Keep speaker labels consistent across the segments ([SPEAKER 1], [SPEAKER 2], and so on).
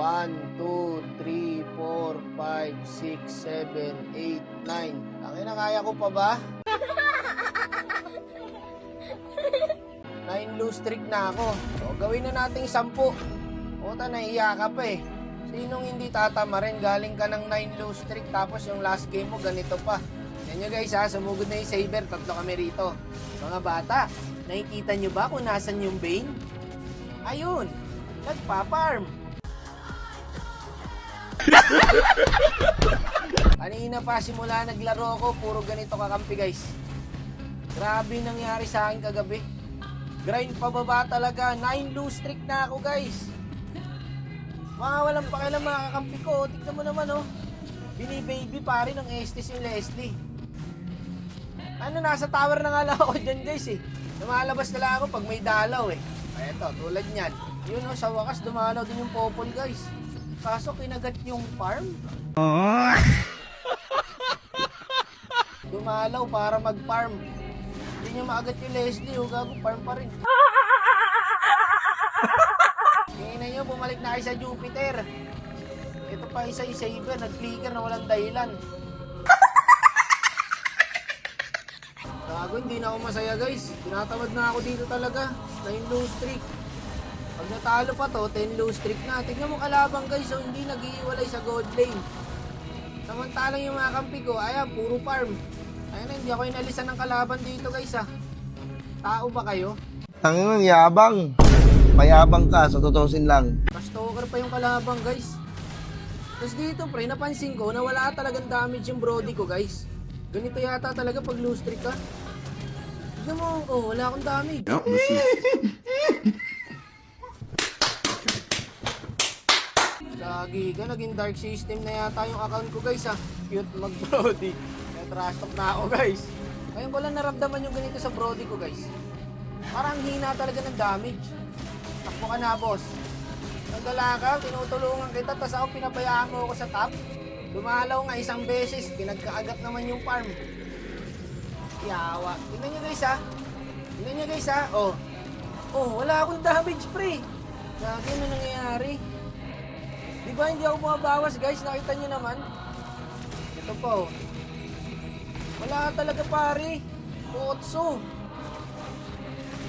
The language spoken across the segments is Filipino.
[SPEAKER 1] 1, 2, 3, 4, 5, 6, 7, 8, 9. Tangin na, kaya ko pa ba? 9 lose streak na ako. So, gawin na nating 10. Puta, naiiyak ka pa eh. Sinong hindi tatama rin? Galing ka ng 9 lose streak tapos yung last game mo ganito pa. Yan nyo guys ha, sumugod na yung Saber. 3 kami rito. Mga bata, nakikita nyo ba kung nasan yung Bane? Ayun, nagpa-farm. Kanina pa simula naglaro ko, puro ganito kakampi guys. Grabe nangyari sa akin kagabi. Grind pababa talaga. 9 lose streak na ako guys. Mga walang pakialam mga kakampi ko. Tignan mo naman oh. Binibaby pa rin ng Estes yung Leslie. Ano, nasa tower na nga lang ako dyan guys eh. Lumalabas na lang ako pag may dalaw eh. Ay, eto, tulad nyan. Yun oh, sa wakas dumalaw din yung popol guys. Kaso kinagat yung farm. Dumalaw para mag-farm. Hindi nyo maagat yung Leslie, gago, farm pa rin. Tingnan nyo, bumalik na kayo sa Jupiter. Ito pa isa yung Saber, nag-flicker na walang dahilan. Gago, hindi na ako masaya guys. Tinatamad na ako dito talaga. 9 lose streak. Pag natalo pa to, 10 lose streak na. Tignan mo kalabang guys, so hindi nag-iiwalay sa gold lane. Samantalang yung mga kampi ko, ayan, puro farm. Ayan na, hindi ako inalisan ng kalaban dito guys ha. Tao ba kayo?
[SPEAKER 2] Ang yabang. Mayabang ka, sa tutusin lang.
[SPEAKER 1] Stalker pa yung kalabang guys. Tapos dito pre, napansin ko na wala talagang damage yung Brody ko guys. Ganito yata talaga pag lose streak ka. Tignan mo, oh, wala akong damage. Lagi ka, naging dark system na yata yung account ko guys ha. Cute mag Brody. Trash talk na ako guys. Ngayon ko lang naramdaman yung ganito sa Brody ko guys. Parang hina talaga ng damage. Takbo ka na boss. Nagdala ka, tinutulungan kita, tapos ako pinabayaan mo ako sa top. Dumalaw nga isang beses, pinagkaagat naman yung farm. Yawa. Tingnan nyo guys ha. Tingnan nyo guys ha. Oh. Oh, wala akong damage pre. Lagi ano nangyayari. Diba hindi ako bumabawas guys, nakita nyo naman. Ito po. Wala talaga pare. Otso.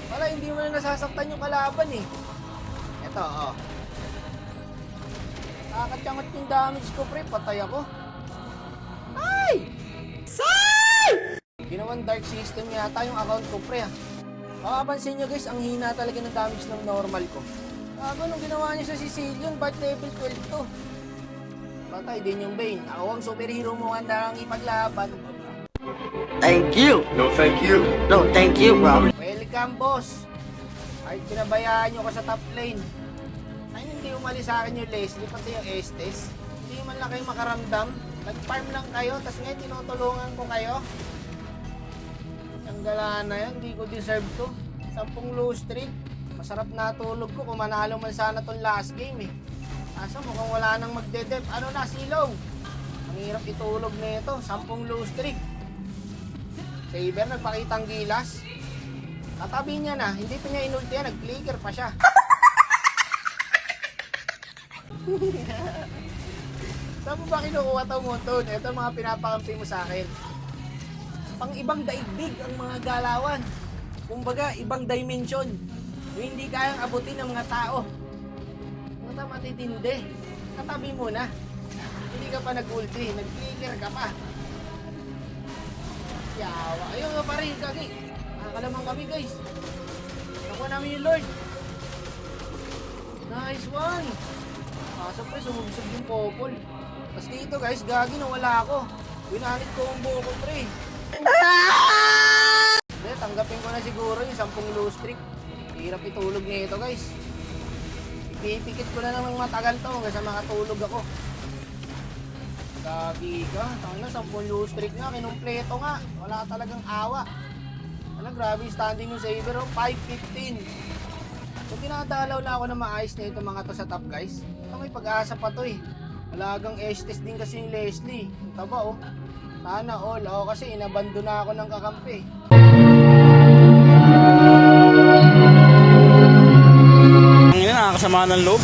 [SPEAKER 1] Wala, hindi mo na nasasaktan yung kalaban eh. Ito, oh. Nakakatyangat yung damage ko, pre. Patay ako. Ay! Say! Ginawan dark system yata yung account ko, pre. Makapansin nyo guys, ang hina talaga ng damage ng normal ko. Bago nung ginawa niya sa Sicilian, ba't level 12 to? Patay din yung Bane. Ako ang superhero mo, handa kang ipaglaban.
[SPEAKER 2] Thank you.
[SPEAKER 3] No, thank you.
[SPEAKER 2] No, thank you, bro.
[SPEAKER 1] Welcome, boss. Ay, pinabayaan nyo ko sa top lane. Ay, hindi umalis sa akin yung Leslie, pati yung Estes. Hindi man lang kayo makaramdam. Nag-farm lang kayo, tas ngayon tinutulungan ko kayo. Ang gala na yan, hindi ko deserve to. 10 lose streak. Masarap na tulog ko kung manalo man sana tong last game eh. Kaso mukhang wala nang magdedep. Ano na, silong? Ang hirap itulog nito, 10 lose streak. Saber, nagpakitang gilas. Tatabi niya na, hindi pa niya inulti yan, nag-flicker pa siya. Saan mo ba kinukuha itong moton? Ito mga pinapakampi mo sa akin. Pang ibang daigdig ang mga galawan. Kumbaga, ibang dimension. Yung hindi kayang abutin ng mga tao. Mga matitindi. Katabi mo na. Hindi ka pa nag-ulti, nag-flicker ka pa. Yawa. Ayun nga pa rin, kagi. Nakakalamang kami guys. Nakuha namin yung Lord. Nice one. Kaso pre, sumubsog yung popol. Tapos dito guys, gagi na wala ako. Binanit ko ang buo ko pre. Tanggapin ko na siguro yung 10 low streak. Hirap itulog nito guys. Ipipikit ko na namang matagal to hanggang sa makatulog ako. Gagi ka, tangina 10 low streak nga, kinumpleto nga. Wala talagang awa. Ano, grabe yung standing yung Saber, 5-15. So tinadalaw na ako na maayos na itong mga to sa top guys. Ito may pag-asa pa to eh. Malagang Estes din kasi yung Leslie. Ito ba oh. Sana all. Ako kasi inabando na ako ng kakampi.
[SPEAKER 4] Ang ina, nakakasama ng loob.